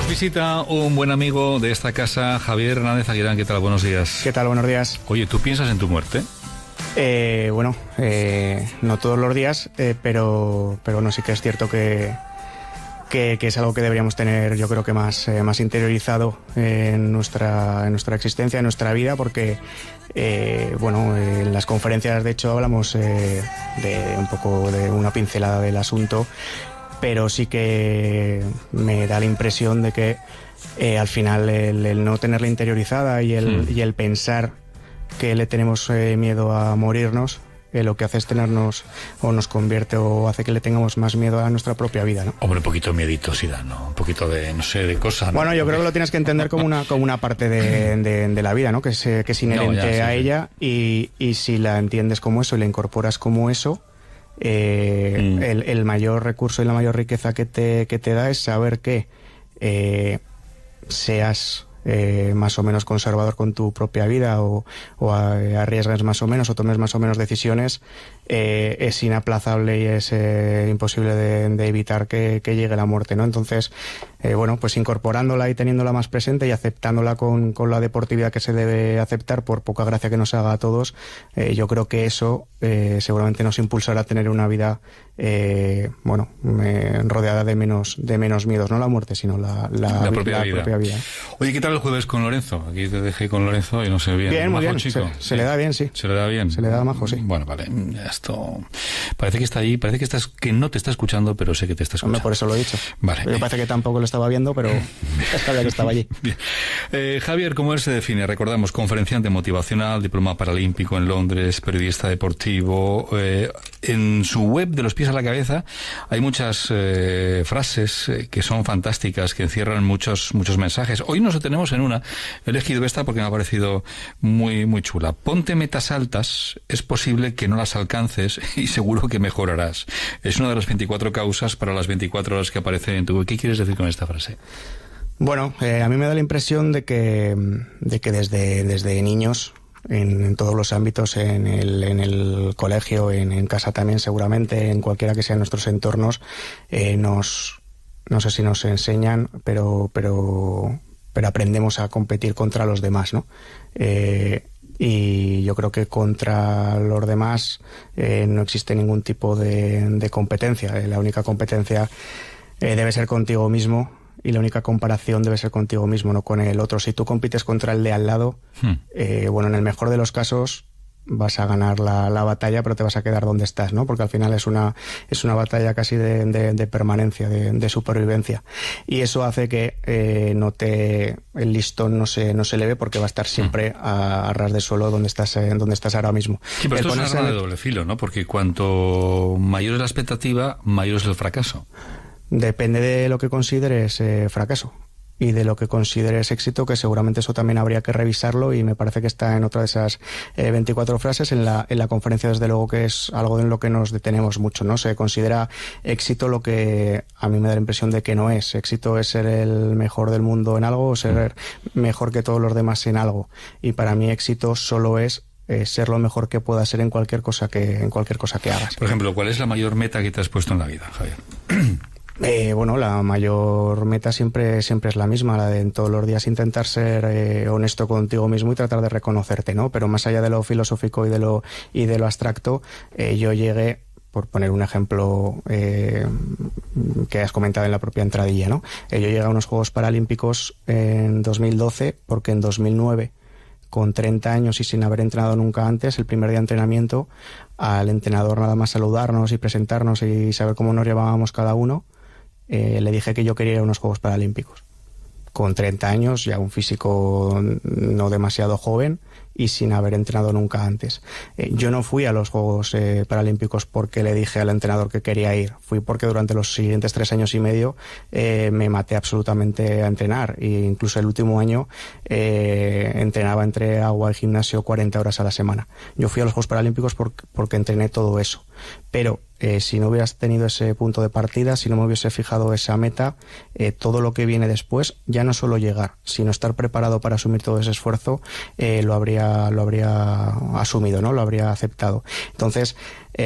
Nos visita un buen amigo de esta casa, Javier Hernández Aguirán. ¿Qué tal? Buenos días. ¿Qué tal? Buenos días. Oye, ¿tú piensas en tu muerte? No todos los días, pero no, sí que es cierto que es algo que deberíamos tener, yo creo que más interiorizado en nuestra existencia, en nuestra vida, porque en las conferencias de hecho hablamos de un poco de una pincelada del asunto, pero sí que me da la impresión de que al final el no tenerla interiorizada y el pensar que le tenemos miedo a morirnos, lo que hace es tenernos, o nos convierte, o hace que le tengamos más miedo a nuestra propia vida, ¿no? Hombre, un poquito de miedito sí da, ¿no? Un poquito de, no sé, de cosas, ¿no? Bueno, yo creo que lo tienes que entender como una parte de la vida, ¿no? Que es inherente a ella, y si la entiendes como eso y la incorporas como eso, el mayor recurso y la mayor riqueza que te da es saber que seas más o menos conservador con tu propia vida o arriesgas más o menos o tomes más o menos decisiones, es inaplazable y es imposible de evitar que llegue la muerte, ¿no? Entonces, pues incorporándola y teniéndola más presente y aceptándola con la deportividad que se debe aceptar, por poca gracia que nos haga a todos, yo creo que eso seguramente nos impulsará a tener una vida rodeada de menos miedos, no la muerte, sino la propia vida. Oye, ¿qué tal el jueves con Lorenzo? Aquí te dejé con Lorenzo y no sé bien. Bien, muy bien. Chico. Se le da bien, sí. Se le da bien. Se le da majo, sí. Bueno, vale. Esto parece que está ahí, parece que no te está escuchando, pero sé que te está escuchando. Hombre, por eso lo he dicho. Vale. Me parece que tampoco lo estaba viendo, pero sabía que estaba allí. Bien. Javier, ¿cómo él se define? Recordamos, conferenciante motivacional, diploma paralímpico en Londres, periodista deportivo. En su web, de los pies a la cabeza, hay muchas frases que son fantásticas, que encierran muchos mensajes. Hoy nos detenemos en una. He elegido esta porque me ha parecido muy, muy chula. Ponte metas altas, es posible que no las alcances y seguro que mejorarás. Es una de las 24 causas para las 24 horas que aparecen en tu web. ¿Qué quieres decir con esta frase? Bueno, a mí me da la impresión de que desde niños, en todos los ámbitos, en el colegio, en casa también seguramente, en cualquiera que sean nuestros entornos, no sé si nos enseñan, pero aprendemos a competir contra los demás, ¿no? Y yo creo que contra los demás no existe ningún tipo de competencia. La única competencia debe ser contigo mismo, y la única comparación debe ser contigo mismo, no con el otro. Si tú compites contra el de al lado, en el mejor de los casos vas a ganar la batalla, pero te vas a quedar donde estás, ¿no? Porque al final es una batalla casi de permanencia, de supervivencia. Y eso hace que el listón no se eleve, porque va a estar siempre a ras de suelo donde estás ahora mismo. Sí, pero esto es un arma de doble filo, ¿no? Porque cuanto mayor es la expectativa, mayor es el fracaso. Depende de lo que consideres fracaso y de lo que consideres éxito, que seguramente eso también habría que revisarlo, y me parece que está en otra de esas 24 frases. En la conferencia, desde luego, que es algo en lo que nos detenemos mucho, ¿no? Se considera éxito lo que a mí me da la impresión de que no es. Éxito es ser el mejor del mundo en algo, o ser mejor que todos los demás en algo. Y para mí éxito solo es ser lo mejor que puedas ser en cualquier cosa que hagas. Por ejemplo, ¿cuál es la mayor meta que te has puesto en la vida, Javier? La mayor meta siempre es la misma, la de en todos los días intentar ser honesto contigo mismo y tratar de reconocerte, ¿no? Pero más allá de lo filosófico y de lo abstracto, yo llegué, por poner un ejemplo que has comentado en la propia entradilla, ¿no? Yo llegué a unos Juegos Paralímpicos en 2012 porque en 2009, con 30 años y sin haber entrenado nunca antes, el primer día de entrenamiento, al entrenador nada más saludarnos y presentarnos y saber cómo nos llevábamos cada uno, le dije que yo quería ir a unos Juegos Paralímpicos. Con 30 años, ya un físico no demasiado joven y sin haber entrenado nunca antes. Yo no fui a los Juegos Paralímpicos porque le dije al entrenador que quería ir. Fui porque durante los siguientes 3 años y medio me maté absolutamente a entrenar. E incluso el último año entrenaba entre agua y gimnasio 40 horas a la semana. Yo fui a los Juegos Paralímpicos porque entrené todo eso. Pero si no hubieras tenido ese punto de partida, si no me hubiese fijado esa meta, todo lo que viene después, ya no solo llegar, sino estar preparado para asumir todo ese esfuerzo, lo habría lo habría asumido, ¿no? Lo habría aceptado. Entonces,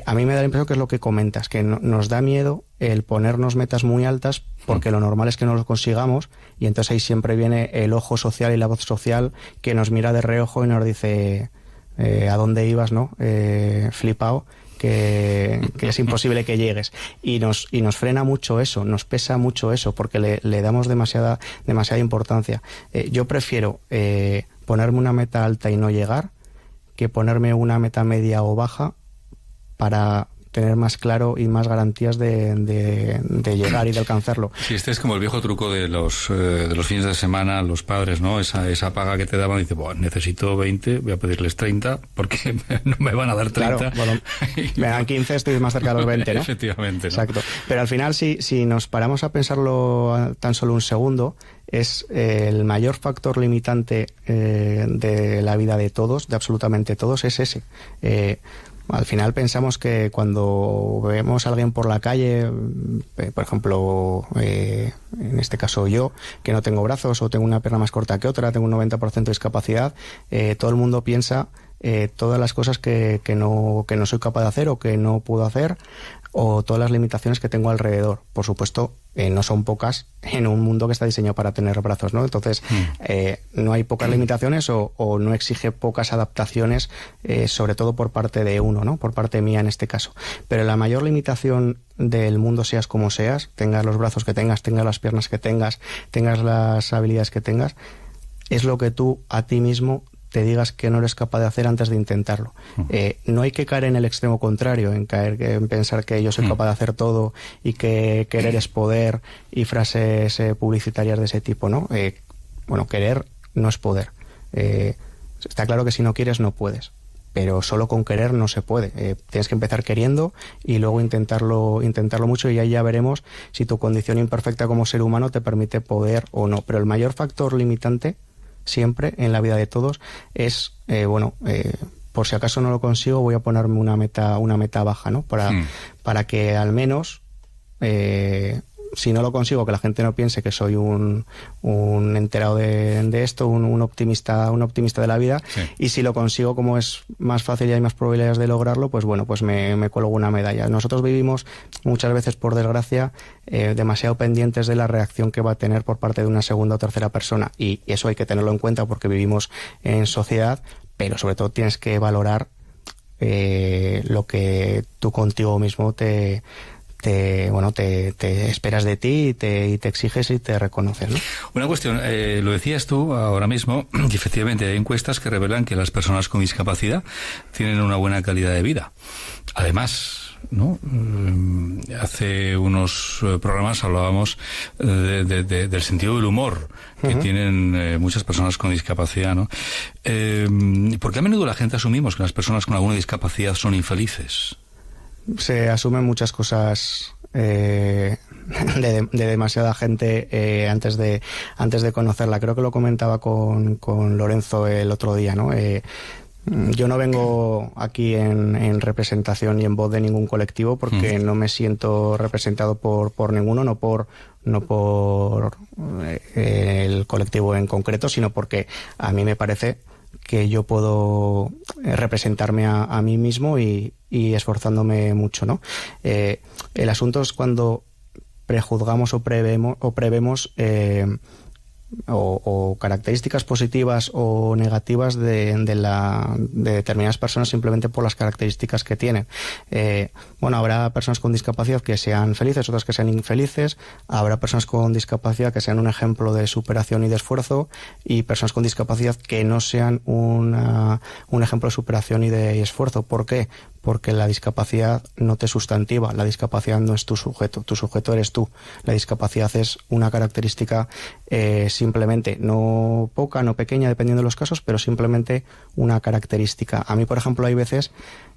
a mí me da la impresión que es lo que comentas, que nos da miedo el ponernos metas muy altas, porque lo normal es que no lo consigamos, y entonces ahí siempre viene el ojo social y la voz social que nos mira de reojo y nos dice ¿a dónde ibas, no? Flipao, que es imposible que llegues. Y nos frena mucho eso, nos pesa mucho eso, porque le damos demasiada importancia. Yo prefiero ponerme una meta alta y no llegar, que ponerme una meta media o baja para tener más claro y más garantías de llegar y de alcanzarlo. Sí, este es como el viejo truco de los fines de semana, los padres, ¿no? Esa paga que te daban, dice, bueno, necesito 20, voy a pedirles 30, porque no me van a dar 30. Claro, bueno, me dan 15, estoy más cerca de los 20, ¿no? Efectivamente, ¿no? Exacto. Pero al final, si nos paramos a pensarlo tan solo un segundo, es el mayor factor limitante de la vida de todos, de absolutamente todos, es ese. Al final pensamos que cuando vemos a alguien por la calle, por ejemplo, en este caso yo, que no tengo brazos o tengo una pierna más corta que otra, tengo un 90% de discapacidad, todo el mundo piensa todas las cosas que no soy capaz de hacer o que no puedo hacer, o todas las limitaciones que tengo alrededor. Por supuesto, no son pocas en un mundo que está diseñado para tener brazos, ¿no? Entonces, no hay pocas limitaciones o no exige pocas adaptaciones, sobre todo por parte de uno, ¿no? Por parte mía en este caso. Pero la mayor limitación del mundo, seas como seas, tengas los brazos que tengas las piernas que tengas las habilidades que tengas, es lo que tú a ti mismo te digas que no eres capaz de hacer antes de intentarlo. No hay que caer en el extremo contrario, en pensar que yo soy capaz de hacer todo y que querer es poder y frases publicitarias de ese tipo, ¿no? Bueno, querer no es poder. Está claro que si no quieres no puedes, pero solo con querer no se puede. Tienes que empezar queriendo y luego intentarlo mucho, y ahí ya veremos si tu condición imperfecta como ser humano te permite poder o no. Pero el mayor factor limitante siempre en la vida de todos es, por si acaso no lo consigo, voy a ponerme una meta baja, ¿no? Para que al menos, si no lo consigo, que la gente no piense que soy un enterado de esto, un optimista de la vida. Sí. Y si lo consigo, como es más fácil y hay más probabilidades de lograrlo, pues bueno, pues me cuelgo una medalla. Nosotros vivimos muchas veces, por desgracia, demasiado pendientes de la reacción que va a tener por parte de una segunda o tercera persona, y eso hay que tenerlo en cuenta porque vivimos en sociedad, pero sobre todo tienes que valorar lo que tú contigo mismo te esperas de ti y te exiges y te reconoces, ¿no? Una cuestión, lo decías tú ahora mismo, y efectivamente hay encuestas que revelan que las personas con discapacidad tienen una buena calidad de vida. Además, ¿no? Hace unos programas hablábamos del sentido del humor que tienen muchas personas con discapacidad, ¿no? Porque a menudo la gente asumimos que las personas con alguna discapacidad son infelices. Se asumen muchas cosas de demasiada gente antes de conocerla. Creo que lo comentaba con Lorenzo el otro día, ¿no? Yo no vengo aquí en representación y en voz de ningún colectivo, porque no me siento representado por ninguno, no por el colectivo en concreto, sino porque a mí me parece que yo puedo representarme a mí mismo y esforzándome mucho, ¿no? El asunto es cuando prejuzgamos o prevemos o características positivas o negativas de determinadas personas simplemente por las características que tienen. Habrá personas con discapacidad que sean felices, otras que sean infelices. Habrá personas con discapacidad que sean un ejemplo de superación y de esfuerzo, y personas con discapacidad que no sean un ejemplo de superación y de esfuerzo. ¿Por qué? Porque la discapacidad no te sustantiva, la discapacidad no es tu sujeto eres tú. La discapacidad es una característica simplemente, no poca, no pequeña, dependiendo de los casos, pero simplemente una característica. A mí, por ejemplo, hay veces,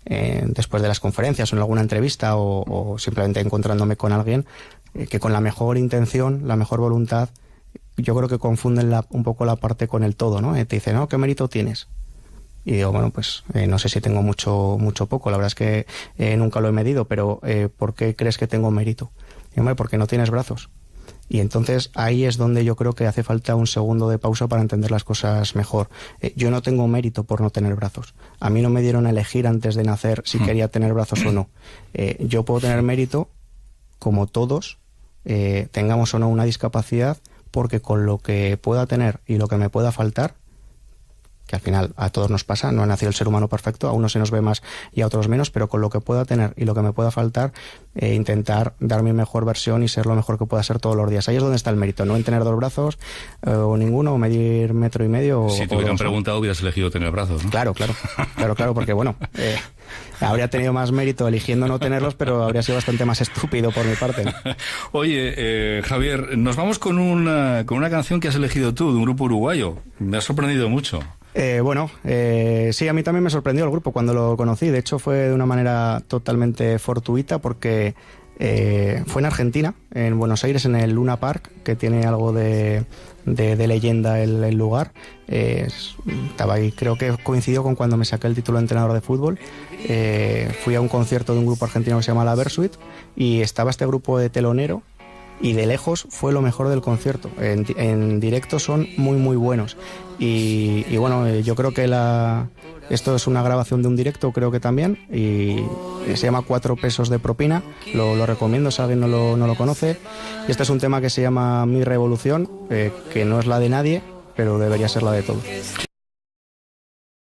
después de las conferencias o en alguna entrevista o simplemente encontrándome con alguien, que con la mejor intención, la mejor voluntad, yo creo que confunden un poco la parte con el todo, ¿no? Te dicen, ¿no? ¿Qué mérito tienes? Y digo, bueno, pues no sé si tengo mucho poco. La verdad es que nunca lo he medido, pero ¿por qué crees que tengo mérito? Y, hombre, porque no tienes brazos. Y entonces ahí es donde yo creo que hace falta un segundo de pausa para entender las cosas mejor. Yo no tengo mérito por no tener brazos. A mí no me dieron a elegir antes de nacer si quería tener brazos o no. Yo puedo tener mérito, como todos, tengamos o no una discapacidad, porque con lo que pueda tener y lo que me pueda faltar, que al final a todos nos pasa, no ha nacido el ser humano perfecto, a unos se nos ve más y a otros menos, pero con lo que pueda tener y lo que me pueda faltar, intentar dar mi mejor versión y ser lo mejor que pueda ser todos los días. Ahí es donde está el mérito, no en tener 2 brazos o ninguno, o medir 1,5 metros. Si te hubieran preguntado, hubieras elegido tener brazos, ¿no? Claro, porque bueno, habría tenido más mérito eligiendo no tenerlos, pero habría sido bastante más estúpido por mi parte, ¿no? Oye, Javier, nos vamos con una canción que has elegido tú, de un grupo uruguayo. Me ha sorprendido mucho. Sí, a mí también me sorprendió el grupo cuando lo conocí. De hecho, fue de una manera totalmente fortuita, porque fue en Argentina, en Buenos Aires, en el Luna Park, que tiene algo de leyenda el lugar. Estaba ahí, creo que coincidió con cuando me saqué el título de entrenador de fútbol. Fui a un concierto de un grupo argentino que se llama La Versuit, y estaba este grupo de telonero, y de lejos fue lo mejor del concierto. En directo son muy muy buenos, y bueno, yo creo que esto es una grabación de un directo, creo que también, y se llama 4 pesos de propina. Lo recomiendo si alguien no lo conoce. Y este es un tema que se llama Mi Revolución, que no es la de nadie, pero debería ser la de todos.